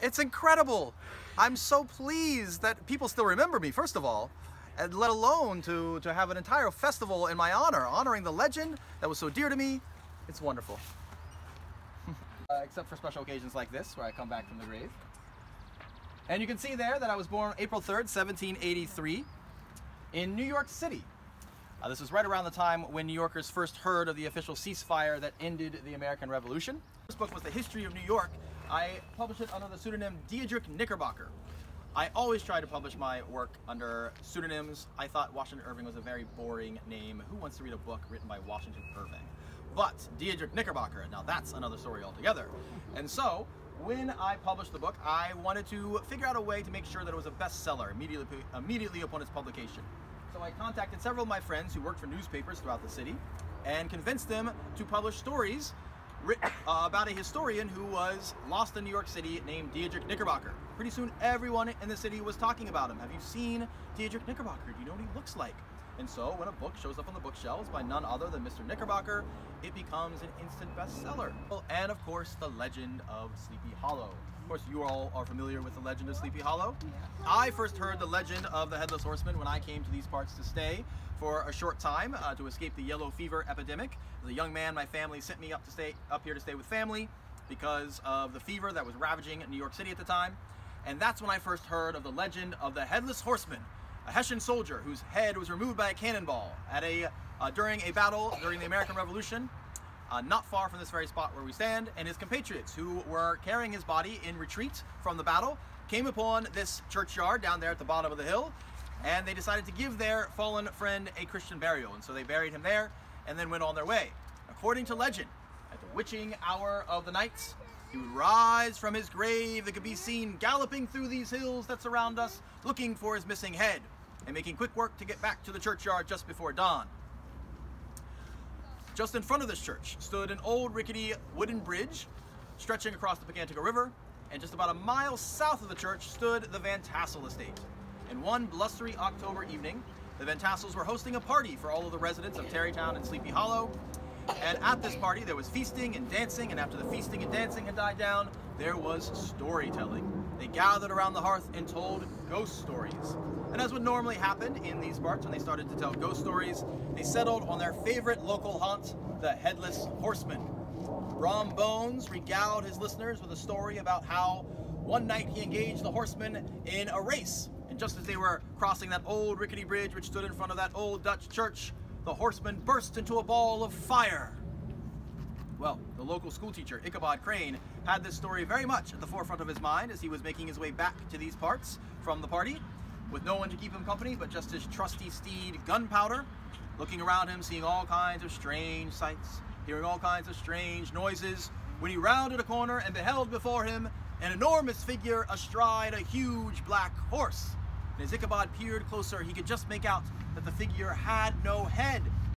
It's incredible. I'm so pleased that people still remember me, first of all, and let alone to have an entire festival in my honor, honoring the legend that was so dear to me. It's wonderful. Except for special occasions like this, where I come back from the grave. And you can see there that I was born April 3rd, 1783, in New York City. This was right around the time when New Yorkers first heard of the official ceasefire that ended the American Revolution. This book was the history of New York. I published it under the pseudonym Diedrich Knickerbocker. I always try to publish my work under pseudonyms. I thought Washington Irving was a very boring name. Who wants to read a book written by Washington Irving? But Diedrich Knickerbocker, now that's another story altogether. And so, when I published the book, I wanted to figure out a way to make sure that it was a bestseller immediately upon its publication. So I contacted several of my friends who worked for newspapers throughout the city and convinced them to publish stories about a historian who was lost in New York City named Diedrich Knickerbocker. Pretty soon everyone in the city was talking about him. Have you seen Diedrich Knickerbocker? Do you know what he looks like? And so when a book shows up on the bookshelves by none other than Mr. Knickerbocker, it becomes an instant bestseller. And of course, the legend of Sleepy Hollow. Of course, you all are familiar with the legend of Sleepy Hollow. I first heard the legend of the Headless Horseman when I came to these parts to stay for a short time to escape the yellow fever epidemic. As a young man, my family sent me up here to stay with family because of the fever that was ravaging New York City at the time. And that's when I first heard of the legend of the Headless Horseman, a Hessian soldier whose head was removed by a cannonball during a battle during the American Revolution, not far from this very spot where we stand, and his compatriots who were carrying his body in retreat from the battle came upon this churchyard down there at the bottom of the hill, and they decided to give their fallen friend a Christian burial, and so they buried him there and then went on their way. According to legend, at the witching hour of the night, he would rise from his grave that could be seen galloping through these hills that surround us, looking for his missing head, and making quick work to get back to the churchyard just before dawn. Just in front of this church stood an old rickety wooden bridge stretching across the Pocantecco River, and just about a mile south of the church stood the Van Tassel estate. In one blustery October evening, the Van Tassels were hosting a party for all of the residents of Tarrytown and Sleepy Hollow, and at this party there was feasting and dancing, and after the feasting and dancing had died down, there was storytelling. They gathered around the hearth and told ghost stories. And as would normally happen in these parts when they started to tell ghost stories, they settled on their favorite local haunt, the Headless Horseman. Brom Bones regaled his listeners with a story about how one night he engaged the horseman in a race. And just as they were crossing that old rickety bridge which stood in front of that old Dutch church, the horseman burst into a ball of fire. Well, the local schoolteacher, Ichabod Crane, had this story very much at the forefront of his mind as he was making his way back to these parts from the party, with no one to keep him company but just his trusty steed, Gunpowder, looking around him, seeing all kinds of strange sights, hearing all kinds of strange noises, when he rounded a corner and beheld before him an enormous figure astride a huge black horse. And as Ichabod peered closer, he could just make out that the figure had no head,